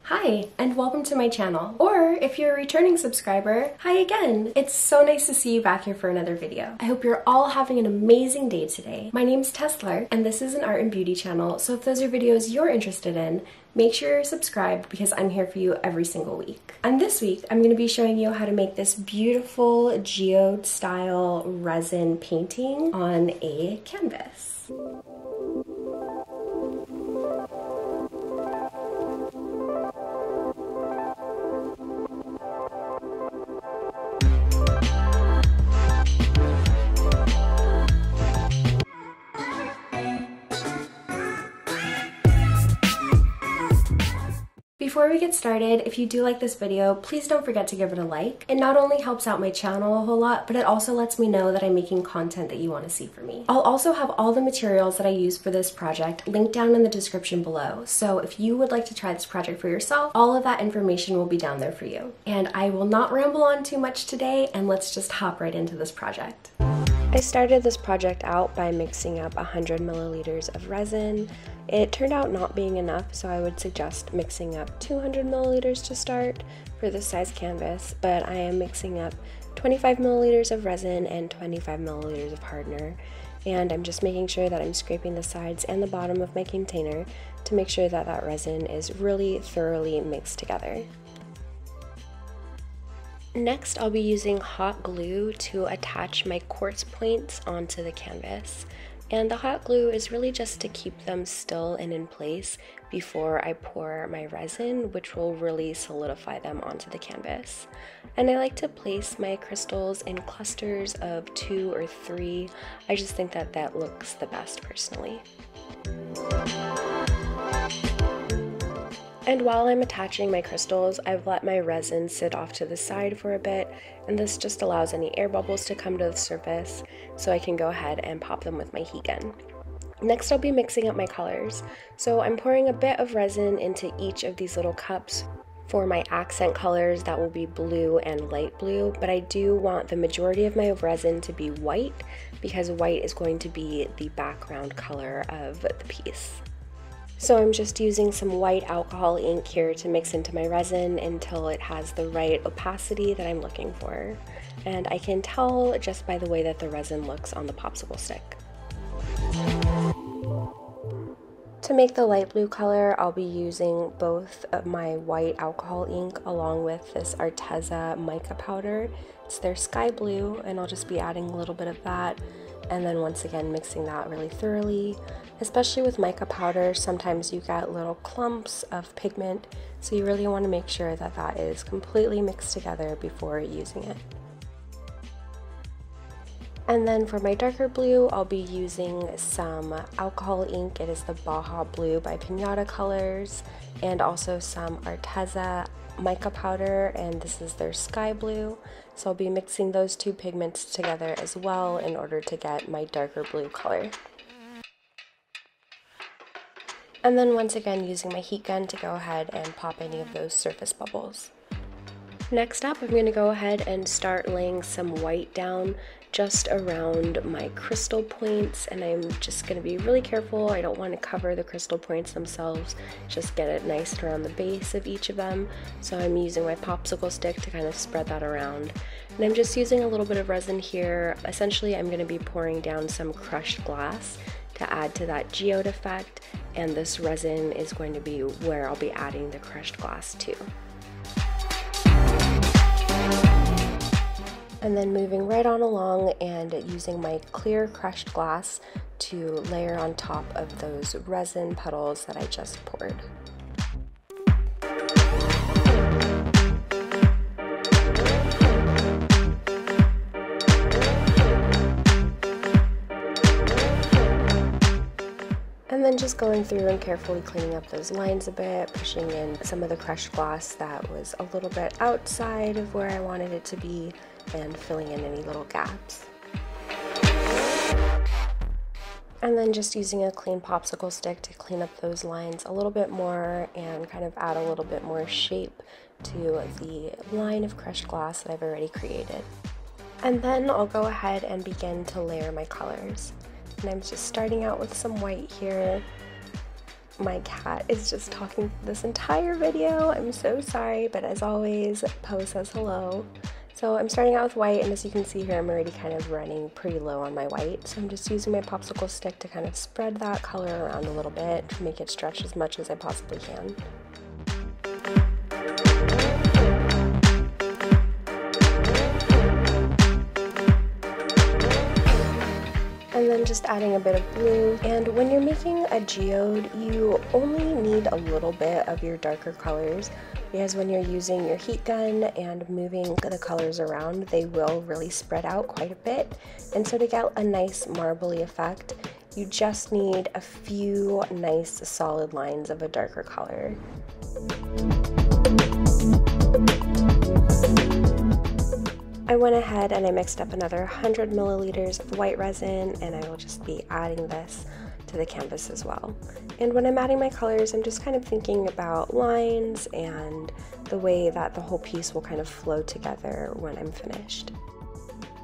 Hi, and welcome to my channel. Or if you're a returning subscriber, hi again. It's so nice to see you back here for another video. I hope you're all having an amazing day today. My name's Tesla, and this is an art and beauty channel, so if those are videos you're interested in, make sure you're subscribed because I'm here for you every single week. And this week, I'm going to be showing you how to make this beautiful geode style resin painting on a canvas. Before we get started, if you do like this video, please don't forget to give it a like. It not only helps out my channel a whole lot, but it also lets me know that I'm making content that you want to see from me. I'll also have all the materials that I use for this project linked down in the description below. So if you would like to try this project for yourself, all of that information will be down there for you. And I will not ramble on too much today, and let's just hop right into this project. I started this project out by mixing up 100 milliliters of resin. It turned out not being enough, so I would suggest mixing up 200 milliliters to start for this size canvas, but I am mixing up 25 milliliters of resin and 25 milliliters of hardener, and I'm just making sure that I'm scraping the sides and the bottom of my container to make sure that that resin is really thoroughly mixed together. Next, I'll be using hot glue to attach my quartz points onto the canvas. And the hot glue is really just to keep them still and in place before I pour my resin, which will really solidify them onto the canvas. And I like to place my crystals in clusters of 2 or 3. I just think that that looks the best personally. And while I'm attaching my crystals, I've let my resin sit off to the side for a bit, and this just allows any air bubbles to come to the surface so I can go ahead and pop them with my heat gun. Next, I'll be mixing up my colors. So I'm pouring a bit of resin into each of these little cups for my accent colors. That will be blue and light blue, but I do want the majority of my resin to be white because white is going to be the background color of the piece. So I'm just using some white alcohol ink here to mix into my resin until it has the right opacity that I'm looking for. And I can tell just by the way that the resin looks on the popsicle stick. To make the light blue color, I'll be using both of my white alcohol ink along with this Arteza mica powder. It's their sky blue, and I'll just be adding a little bit of that. And then once again mixing that really thoroughly. Especially with mica powder, sometimes you get little clumps of pigment, so you really want to make sure that that is completely mixed together before using it. And then for my darker blue, I'll be using some alcohol ink. It is the Baja Blue by Pinata Colors, and also some Arteza mica powder, and this is their sky blue. So I'll be mixing those two pigments together as well in order to get my darker blue color. And then once again using my heat gun to go ahead and pop any of those surface bubbles. Next up, I'm going to go ahead and start laying some white down just around my crystal points, and I'm just going to be really careful. I don't want to cover the crystal points themselves, just get it nice around the base of each of them. So I'm using my popsicle stick to kind of spread that around. And I'm just using a little bit of resin here. Essentially, I'm going to be pouring down some crushed glass to add to that geode effect, and this resin is going to be where I'll be adding the crushed glass to. And then moving right on along and using my clear crushed glass to layer on top of those resin petals that I just poured. And then just going through and carefully cleaning up those lines a bit, pushing in some of the crushed glass that was a little bit outside of where I wanted it to be, and filling in any little gaps. And then just using a clean popsicle stick to clean up those lines a little bit more and kind of add a little bit more shape to the line of crushed glass that I've already created. And then I'll go ahead and begin to layer my colors. And I'm just starting out with some white here, My cat is just talking this entire video. I'm so sorry, but as always, Poe says hello. So I'm starting out with white, and as you can see here, I'm already kind of running pretty low on my white. So I'm just using my popsicle stick to kind of spread that color around a little bit to make it stretch as much as I possibly can. And then just adding a bit of blue. And when you're making a geode, you only need a little bit of your darker colors, because when you're using your heat gun and moving the colors around, they will really spread out quite a bit. And so to get a nice marbly effect, you just need a few nice solid lines of a darker color. I went ahead and I mixed up another 100 milliliters of white resin, and I will just be adding this to the canvas as well. And when I'm adding my colors, I'm just kind of thinking about lines and the way that the whole piece will kind of flow together when I'm finished.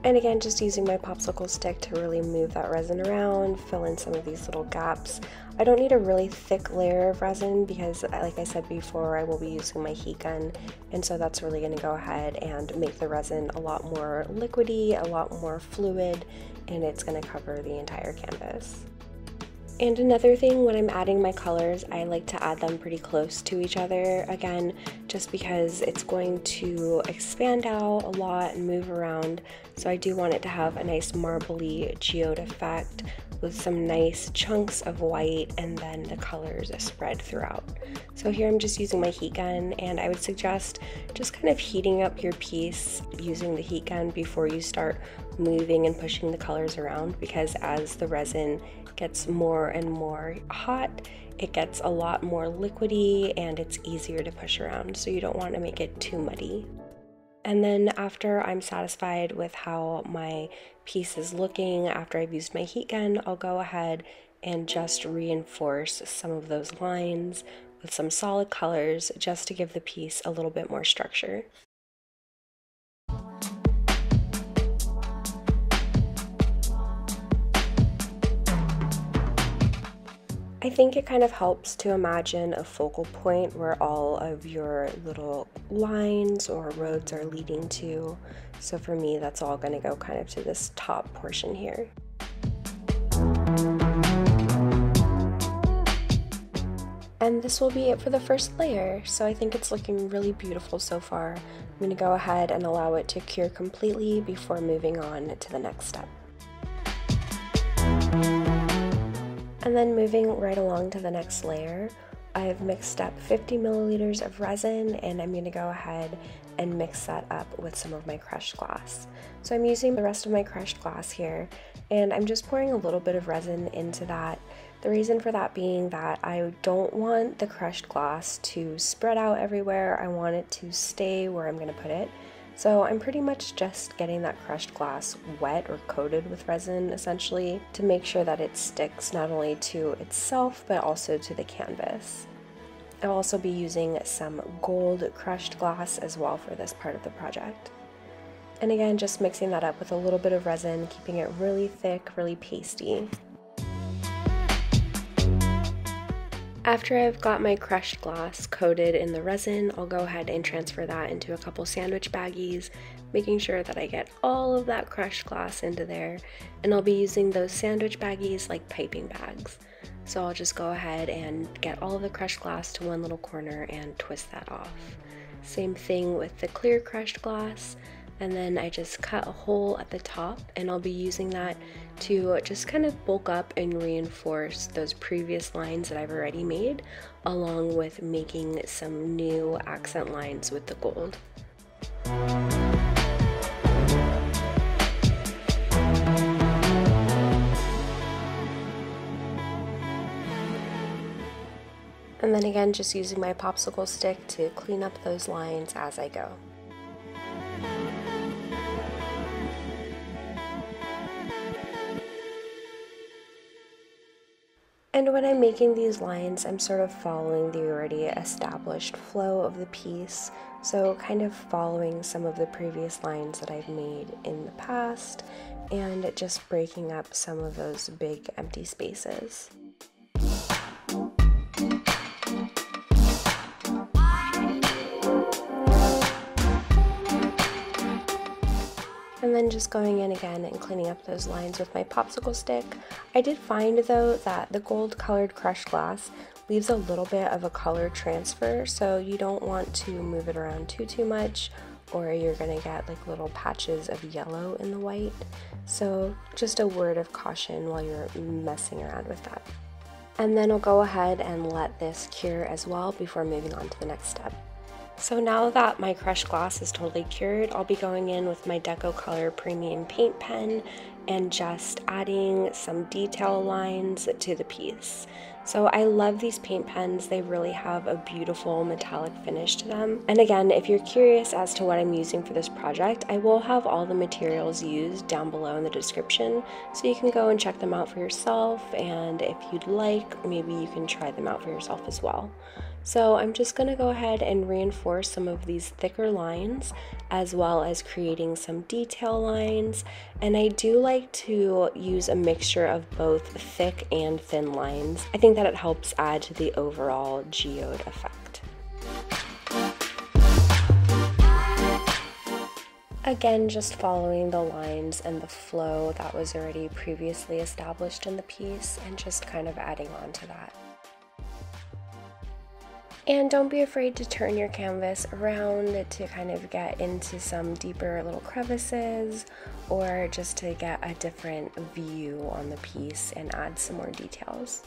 And again, just using my popsicle stick to really move that resin around, fill in some of these little gaps. I don't need a really thick layer of resin because, like I said before, I will be using my heat gun, and so that's really going to go ahead and make the resin a lot more liquidy, a lot more fluid, and it's going to cover the entire canvas. And another thing, when I'm adding my colors, I like to add them pretty close to each other, again, just because it's going to expand out a lot and move around. So I do want it to have a nice marbly geode effect with some nice chunks of white and then the colors spread throughout. So here I'm just using my heat gun, and I would suggest just kind of heating up your piece using the heat gun before you start moving and pushing the colors around, because as the resin gets more and more hot, it gets a lot more liquidy and it's easier to push around, so you don't want to make it too muddy. And then after I'm satisfied with how my piece is looking, after I've used my heat gun, I'll go ahead and just reinforce some of those lines with some solid colors just to give the piece a little bit more structure. I think it kind of helps to imagine a focal point where all of your little lines or roads are leading to. So for me, that's all going to go kind of to this top portion here. And this will be it for the first layer. So I think it's looking really beautiful so far. I'm going to go ahead and allow it to cure completely before moving on to the next step. And then moving right along to the next layer, I've mixed up 50 milliliters of resin, and I'm going to go ahead and mix that up with some of my crushed glass. So I'm using the rest of my crushed glass here, and I'm just pouring a little bit of resin into that. The reason for that being that I don't want the crushed glass to spread out everywhere. I want it to stay where I'm going to put it. So I'm pretty much just getting that crushed glass wet or coated with resin, essentially, to make sure that it sticks not only to itself but also to the canvas. I'll also be using some gold crushed glass as well for this part of the project. And again, just mixing that up with a little bit of resin, keeping it really thick, really pasty. After I've got my crushed glass coated in the resin, I'll go ahead and transfer that into a couple sandwich baggies, making sure that I get all of that crushed glass into there, and I'll be using those sandwich baggies like piping bags. So I'll just go ahead and get all of the crushed glass to one little corner and twist that off. Same thing with the clear crushed glass, and then I just cut a hole at the top, and I'll be using that to just kind of bulk up and reinforce those previous lines that I've already made, along with making some new accent lines with the gold. And then again, just using my popsicle stick to clean up those lines as I go. And when I'm making these lines, I'm sort of following the already established flow of the piece, so kind of following some of the previous lines that I've made in the past, and just breaking up some of those big empty spaces. And then just going in again and cleaning up those lines with my popsicle stick. I did find though that the gold colored crushed glass leaves a little bit of a color transfer, so you don't want to move it around too much, or you're gonna get like little patches of yellow in the white. So just a word of caution while you're messing around with that. And then I'll go ahead and let this cure as well before moving on to the next step. So now that my crushed glass is totally cured, I'll be going in with my Deco Color Premium Paint Pen and just adding some detail lines to the piece. So I love these paint pens. They really have a beautiful metallic finish to them. And again, if you're curious as to what I'm using for this project, I will have all the materials used down below in the description, so you can go and check them out for yourself, and if you'd like, maybe you can try them out for yourself as well. So I'm just going to go ahead and reinforce some of these thicker lines, as well as creating some detail lines. And I do like to use a mixture of both thick and thin lines. I think that it helps add to the overall geode effect. Again, just following the lines and the flow that was already previously established in the piece, and just kind of adding on to that. And don't be afraid to turn your canvas around to kind of get into some deeper little crevices, or just to get a different view on the piece and add some more details.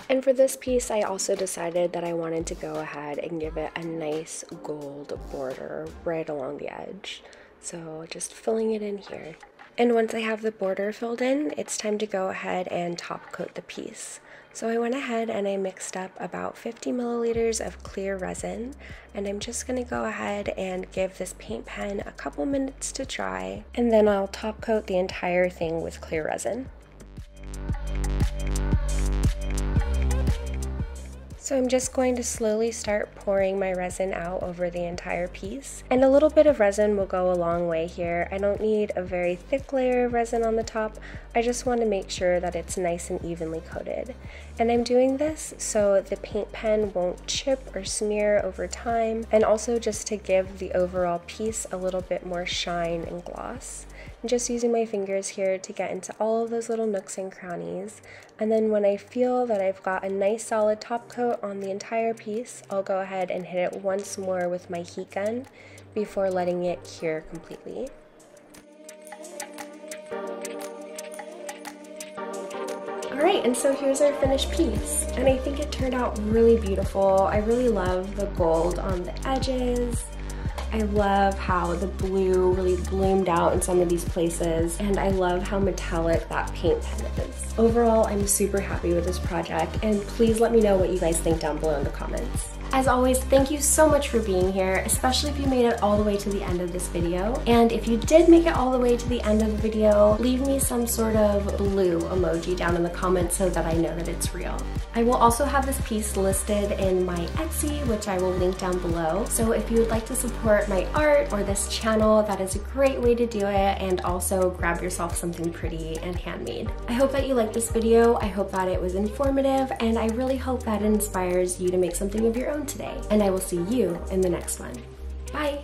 And for this piece, I also decided that I wanted to go ahead and give it a nice gold border right along the edge. So just filling it in here. And once I have the border filled in, it's time to go ahead and top coat the piece. So I went ahead and I mixed up about 50 milliliters of clear resin, and I'm just going to go ahead and give this paint pen a couple minutes to dry, and then I'll top coat the entire thing with clear resin. So I'm just going to slowly start pouring my resin out over the entire piece. And a little bit of resin will go a long way here. I don't need a very thick layer of resin on the top. I just want to make sure that it's nice and evenly coated. And I'm doing this so the paint pen won't chip or smear over time, and also just to give the overall piece a little bit more shine and gloss. I'm just using my fingers here to get into all of those little nooks and crannies. And then when I feel that I've got a nice solid top coat on the entire piece, I'll go ahead and hit it once more with my heat gun before letting it cure completely. Alright, and so here's our finished piece, and I think it turned out really beautiful. I really love the gold on the edges. I love how the blue really bloomed out in some of these places, and I love how metallic that paint pen is. Overall, I'm super happy with this project, and please let me know what you guys think down below in the comments. As always, thank you so much for being here, especially if you made it all the way to the end of this video. And if you did make it all the way to the end of the video, leave me some sort of blue emoji down in the comments so that I know that it's real. I will also have this piece listed in my Etsy, which I will link down below. So if you would like to support my art or this channel, that is a great way to do it, and also grab yourself something pretty and handmade. I hope that you liked this video. I hope that it was informative, and I really hope that it inspires you to make something of your own today. And I will see you in the next one. Bye!